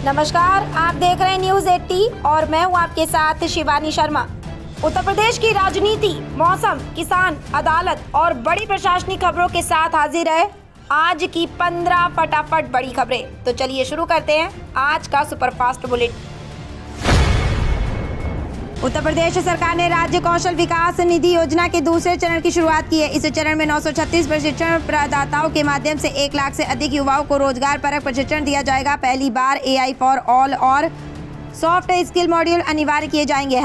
नमस्कार, आप देख रहे हैं न्यूज 80 और मैं हूं आपके साथ शिवानी शर्मा। उत्तर प्रदेश की राजनीति, मौसम, किसान, अदालत और बड़ी प्रशासनिक खबरों के साथ हाजिर है आज की 15 फटाफट बड़ी खबरें। तो चलिए शुरू करते हैं आज का सुपरफास्ट बुलेटिन। उत्तर प्रदेश सरकार ने राज्य कौशल विकास निधि योजना के दूसरे चरण की शुरुआत की है। इस चरण में 936 प्रशिक्षण प्रदाताओं के माध्यम से 1 लाख से अधिक युवाओं को रोजगार परक प्रशिक्षण दिया जाएगा। पहली बार AI फॉर ऑल और सॉफ्ट स्किल मॉड्यूल अनिवार्य किए जाएंगे।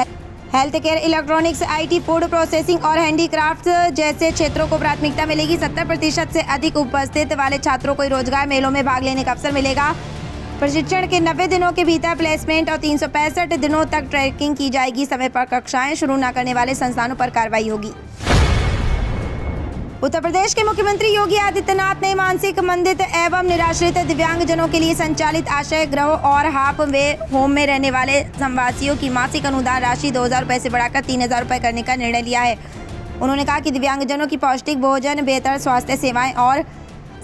Health care, electronics, IT, food processing और हैंडीक्राफ्ट जैसे क्षेत्रों को प्राथमिकता मिलेगी। 70% से अधिक उपस्थित वाले छात्रों को रोजगार मेलों में भाग लेने का अवसर मिलेगा। प्रशिक्षण के 90 दिनों के भीतर प्लेसमेंट और 365 दिनों तक ट्रैकिंग की जाएगी। समय पर कक्षाएं शुरू न करने वाले संस्थानों पर कार्रवाई होगी। उत्तर प्रदेश के मुख्यमंत्री योगी आदित्यनाथ ने मानसिक मंदित एवं निराश्रित दिव्यांगजनों के लिए संचालित आश्रय गृह और हाफ वे होम में रहने वाले संवासियों की मासिक अनुदान राशि 2,000 रुपये से बढ़ाकर 3,000 रुपये करने का निर्णय लिया है। उन्होंने कहा कि दिव्यांगजनों की पौष्टिक भोजन, बेहतर स्वास्थ्य सेवाएं और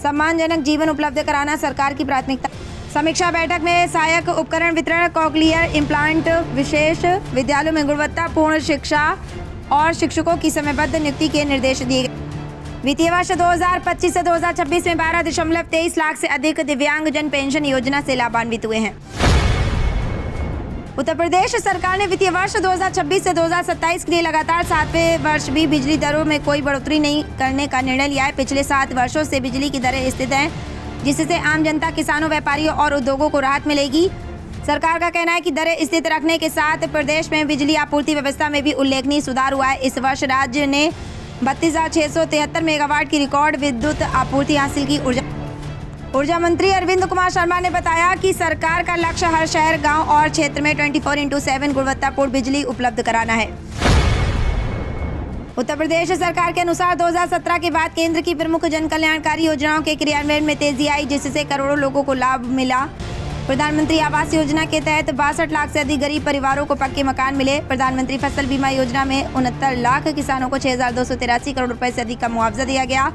सम्मानजनक जीवन उपलब्ध कराना सरकार की प्राथमिकता। समीक्षा बैठक में सहायक उपकरण वितरण, कॉकलियर इम्प्लांट, विशेष विद्यालयों में गुणवत्तापूर्ण शिक्षा और शिक्षकों की समयबद्ध नियुक्ति के निर्देश दिए गए। वित्तीय वर्ष 2025 से 2026 में 12.23 लाख से अधिक दिव्यांगजन पेंशन योजना से लाभान्वित हुए हैं। उत्तर प्रदेश सरकार ने वित्तीय वर्ष 2026 से 2027 के लिए लगातार 7वें वर्ष भी बिजली दरों में कोई बढ़ोतरी नहीं करने का निर्णय लिया है। पिछले 7 वर्षों से बिजली की दरें स्थिर हैं, जिससे आम जनता, किसानों, व्यापारियों और उद्योगों को राहत मिलेगी। सरकार का कहना है कि दरें स्थिर रखने के साथ प्रदेश में बिजली आपूर्ति व्यवस्था में भी उल्लेखनीय सुधार हुआ है। इस वर्ष राज्य ने 32,673 मेगावाट की रिकॉर्ड विद्युत आपूर्ति हासिल की। ऊर्जा मंत्री अरविंद कुमार शर्मा ने बताया कि सरकार का लक्ष्य हर शहर, गाँव और क्षेत्र में 24/7 गुणवत्तापूर्ण बिजली उपलब्ध कराना है। उत्तर प्रदेश सरकार के अनुसार 2017 के बाद केंद्र की प्रमुख जन कल्याणकारी योजनाओं के क्रियान्वयन में तेजी आई, जिससे करोड़ों लोगों को लाभ मिला। प्रधानमंत्री आवास योजना के तहत 62 लाख से अधिक गरीब परिवारों को पक्के मकान मिले। प्रधानमंत्री फसल बीमा योजना में 69 लाख किसानों को 6,283 करोड़ रुपए से अधिक का मुआवजा दिया गया।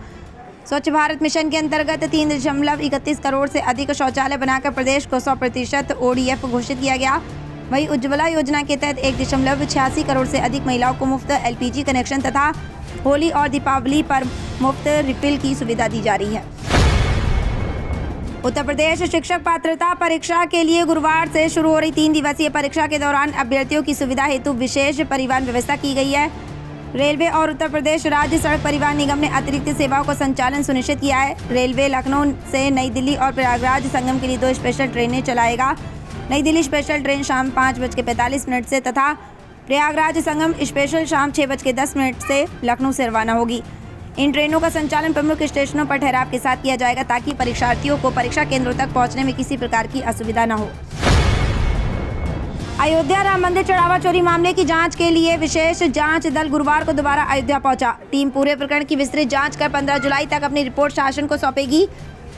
स्वच्छ भारत मिशन के अंतर्गत 3.31 करोड़ से अधिक शौचालय बनाकर प्रदेश को 100% ODF घोषित किया गया। वहीं उज्ज्वला योजना के तहत 1.86 करोड़ से अधिक महिलाओं को मुफ्त LPG कनेक्शन तथा होली और दीपावली पर मुफ्त रिफिल की सुविधा दी जा रही है। उत्तर प्रदेश शिक्षक पात्रता परीक्षा के लिए गुरुवार से शुरू हो रही 3 दिवसीय परीक्षा के दौरान अभ्यर्थियों की सुविधा हेतु विशेष परिवहन व्यवस्था की गई है। रेलवे और उत्तर प्रदेश राज्य सड़क परिवहन निगम ने अतिरिक्त सेवाओं का संचालन सुनिश्चित किया है। रेलवे लखनऊ से नई दिल्ली और प्रयागराज संगम के लिए 2 स्पेशल ट्रेनें चलाएगा। नई दिल्ली स्पेशल ट्रेन शाम 5:45 से तथा प्रयागराज संगम स्पेशल शाम 6:10 से लखनऊ से रवाना होगी। इन ट्रेनों का संचालन प्रमुख स्टेशनों पर ठहराव के साथ किया जाएगा, ताकि परीक्षार्थियों को परीक्षा केंद्रों तक पहुंचने में किसी प्रकार की असुविधा न हो। अयोध्या राम मंदिर चढ़ावा चोरी मामले की जांच के लिए विशेष जांच दल गुरुवार को दोबारा अयोध्या पहुंचा। टीम पूरे प्रकरण की विस्तृत जांच कर 15 जुलाई तक अपनी रिपोर्ट शासन को सौंपेगी।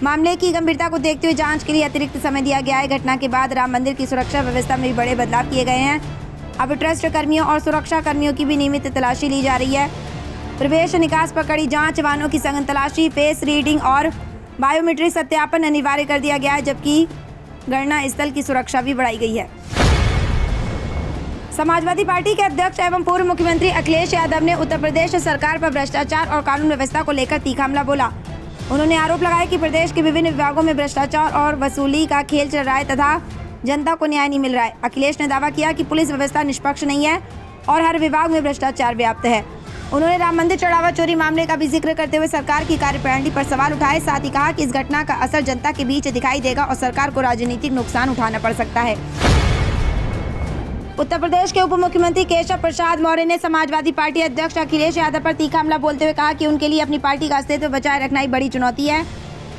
मामले की गंभीरता को देखते हुए जांच के लिए अतिरिक्त समय दिया गया है। घटना के बाद राम मंदिर की सुरक्षा व्यवस्था में भी बड़े बदलाव किए गए हैं। अब ट्रस्ट कर्मियों और सुरक्षा कर्मियों की भी नियमित तलाशी ली जा रही है। प्रवेश निकास पर कड़ी जांच, वाहनों की सघन तलाशी, फेस रीडिंग और बायोमेट्रिक सत्यापन अनिवार्य कर दिया गया है, जबकि गणना स्थल की सुरक्षा भी बढ़ाई गई है। समाजवादी पार्टी के अध्यक्ष एवं पूर्व मुख्यमंत्री अखिलेश यादव ने उत्तर प्रदेश सरकार पर भ्रष्टाचार और कानून व्यवस्था को लेकर तीखा हमला बोला। उन्होंने आरोप लगाया कि प्रदेश के विभिन्न विभागों में भ्रष्टाचार और वसूली का खेल चल रहा है तथा जनता को न्याय नहीं मिल रहा है। अखिलेश ने दावा किया कि पुलिस व्यवस्था निष्पक्ष नहीं है और हर विभाग में भ्रष्टाचार व्याप्त है। उन्होंने राम मंदिर चढ़ावा चोरी मामले का भी जिक्र करते हुए सरकार की कार्यप्रणाली पर सवाल उठाए। साथ ही कहा कि इस घटना का असर जनता के बीच दिखाई देगा और सरकार को राजनीतिक नुकसान उठाना पड़ सकता है। उत्तर प्रदेश के उप मुख्यमंत्री केशव प्रसाद मौर्य ने समाजवादी पार्टी अध्यक्ष अखिलेश यादव पर तीखा हमला बोलते हुए कहा कि उनके लिए अपनी पार्टी का अस्तित्व बचाए रखना ही बड़ी चुनौती है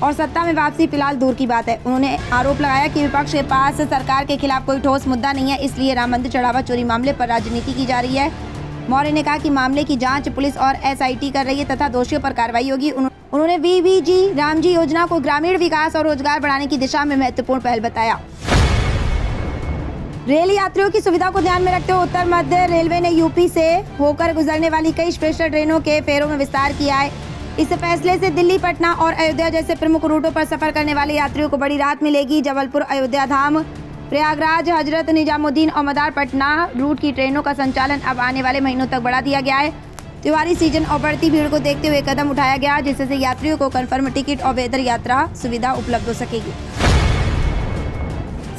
और सत्ता में वापसी फिलहाल दूर की बात है। उन्होंने आरोप लगाया कि विपक्ष के पास सरकार के खिलाफ कोई ठोस मुद्दा नहीं है, इसलिए राम मंदिर चढ़ावा चोरी मामले पर राजनीति की जा रही है। मौर्य ने कहा कि मामले की जांच पुलिस और SIT कर रही है तथा दोषियों पर कार्रवाई होगी। उन्होंने VBG रामजी योजना को ग्रामीण विकास और रोजगार बढ़ाने की दिशा में महत्वपूर्ण पहल बताया। रेल यात्रियों की सुविधा को ध्यान में रखते हुए उत्तर मध्य रेलवे ने यूपी से होकर गुजरने वाली कई स्पेशल ट्रेनों के फेरों में विस्तार किया है। इस फैसले से दिल्ली, पटना और अयोध्या जैसे प्रमुख रूटों पर सफर करने वाले यात्रियों को बड़ी राहत मिलेगी। जबलपुर, अयोध्या धाम, प्रयागराज, हजरत निजामुद्दीन और मदार पटना रूट की ट्रेनों का संचालन अब आने वाले महीनों तक बढ़ा दिया गया है। त्योहारी सीजन और बढ़ती भीड़ को देखते हुए कदम उठाया गया, जिससे यात्रियों को कंफर्म टिकट और बेहतर यात्रा सुविधा उपलब्ध हो सकेगी।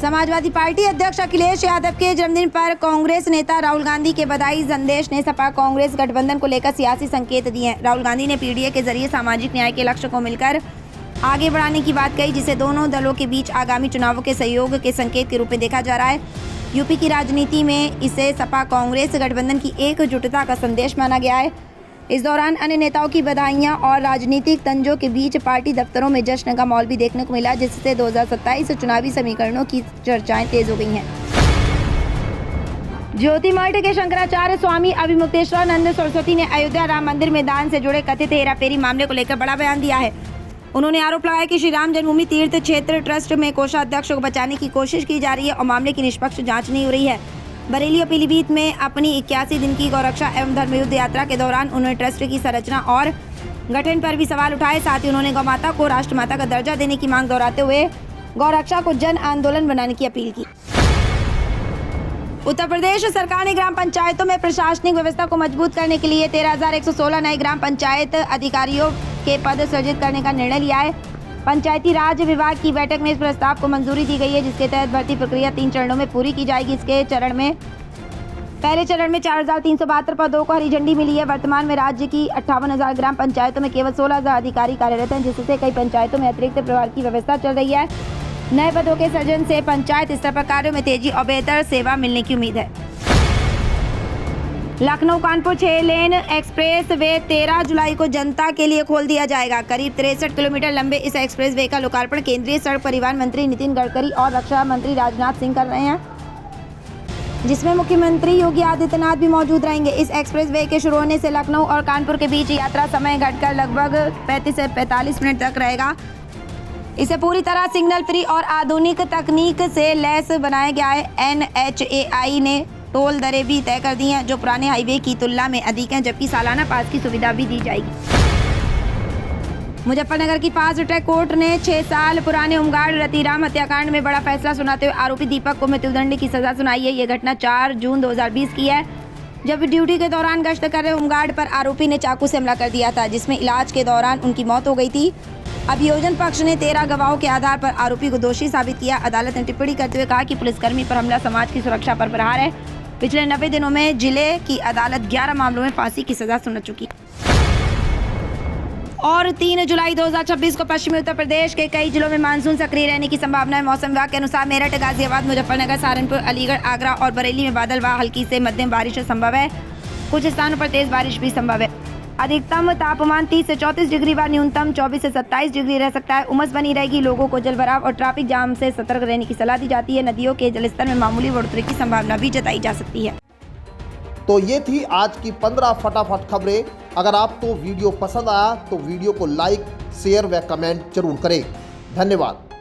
समाजवादी पार्टी अध्यक्ष अखिलेश यादव के जन्मदिन पर कांग्रेस नेता राहुल गांधी के बधाई संदेश ने सपा कांग्रेस गठबंधन को लेकर सियासी संकेत दिए हैं। राहुल गांधी ने पीडीए के जरिए सामाजिक न्याय के लक्ष्य को मिलकर आगे बढ़ाने की बात कही, जिसे दोनों दलों के बीच आगामी चुनावों के सहयोग के संकेत के रूप में देखा जा रहा है। यूपी की राजनीति में इसे सपा कांग्रेस गठबंधन की एकजुटता का संदेश माना गया है। इस दौरान अन्य नेताओं की बधाइयां और राजनीतिक तंजों के बीच पार्टी दफ्तरों में जश्न का माहौल भी देखने को मिला, जिससे 2027 चुनावी समीकरणों की चर्चाएं तेज हो गई हैं। ज्योति मठ के शंकराचार्य स्वामी अभिमुक्तेश्वरानंद सरस्वती ने अयोध्या राम मंदिर में दान से जुड़े कथित हेराफेरी मामले को लेकर बड़ा बयान दिया है। उन्होंने आरोप लगाया कि श्री राम जन्मभूमि तीर्थ क्षेत्र ट्रस्ट में कोषाध्यक्ष को बचाने की कोशिश की जा रही है और मामले की निष्पक्ष जांच नहीं हो रही है। बरेली और पीलीभीत में अपनी 81 दिन की गौरक्षा एवं धर्मयुद्ध यात्रा के दौरान उन्होंने ट्रस्ट की संरचना और गठन पर भी सवाल उठाए। साथ ही उन्होंने गौमाता को राष्ट्रमाता का दर्जा देने की मांग दोहराते हुए गौरक्षा को जन आंदोलन बनाने की अपील की। उत्तर प्रदेश सरकार ने ग्राम पंचायतों में प्रशासनिक व्यवस्था को मजबूत करने के लिए 13,116 नए ग्राम पंचायत अधिकारियों के पद सृजित करने का निर्णय लिया है। पंचायती राज विभाग की बैठक में इस प्रस्ताव को मंजूरी दी गई है, जिसके तहत भर्ती प्रक्रिया 3 चरणों में पूरी की जाएगी। इसके पहले चरण में 4,372 पदों को हरी झंडी मिली है। वर्तमान में राज्य की 58,000 ग्राम पंचायतों में केवल 16,000 अधिकारी कार्यरत हैं, जिससे कई पंचायतों में अतिरिक्त प्रभार की व्यवस्था चल रही है। नए पदों के सृजन से पंचायत स्तर पर कार्यों में तेजी और बेहतर सेवा मिलने की उम्मीद है। लखनऊ कानपुर 6 लेन एक्सप्रेस वे 13 जुलाई को जनता के लिए खोल दिया जाएगा। करीब 63 किलोमीटर लंबे इस एक्सप्रेस वे का लोकार्पण केंद्रीय सड़क परिवहन मंत्री नितिन गडकरी और रक्षा मंत्री राजनाथ सिंह कर रहे हैं, जिसमें मुख्यमंत्री योगी आदित्यनाथ भी मौजूद रहेंगे। इस एक्सप्रेस वे के शुरू होने से लखनऊ और कानपुर के बीच यात्रा समय घटकर लगभग 35 से 45 मिनट तक रहेगा। इसे पूरी तरह सिग्नल फ्री और आधुनिक तकनीक से लैस बनाया गया है। NHAI ने टोल दरें भी तय कर दी हैं, जो पुराने हाईवे की तुलना में अधिक हैं, जबकि सालाना पास की सुविधा भी दी जाएगी। मुजफ्फरनगर की फास्ट ट्रैक कोर्ट ने 6 साल पुराने होमगार्ड रतिराम हत्याकांड में बड़ा फैसला सुनाते हुए आरोपी दीपक को मृत्युदंड की सजा सुनाई है। ये घटना 4 जून 2020 की है, जब ड्यूटी के दौरान गश्त कर रहे होमगार्ड पर आरोपी ने चाकू से हमला कर दिया था, जिसमें इलाज के दौरान उनकी मौत हो गई थी। अभियोजन पक्ष ने 13 गवाहों के आधार पर आरोपी को दोषी साबित किया। अदालत ने टिप्पणी करते हुए कहा कि पुलिसकर्मी पर हमला समाज की सुरक्षा पर प्रहार है। पिछले 90 दिनों में जिले की अदालत 11 मामलों में फांसी की सजा सुना चुकी। और 3 जुलाई 2026 को पश्चिमी उत्तर प्रदेश के कई जिलों में मानसून सक्रिय रहने की संभावना है। मौसम विभाग के अनुसार मेरठ, गाजियाबाद, मुजफ्फरनगर, सहारनपुर, अलीगढ़, आगरा और बरेली में बादल व हल्की से मध्यम बारिश संभव है। कुछ स्थानों पर तेज बारिश भी संभव है। अधिकतम तापमान 30 से 34 डिग्री व न्यूनतम 24 से 27 डिग्री रह सकता है। उमस बनी रहेगी। लोगों को जलभराव और ट्रैफिक जाम से सतर्क रहने की सलाह दी जाती है। नदियों के जलस्तर में मामूली बढ़ोतरी की संभावना भी जताई जा सकती है। तो ये थी आज की 15 फटाफट खबरें। अगर आपको वीडियो पसंद आया तो वीडियो को लाइक, शेयर व कमेंट जरूर करें। धन्यवाद।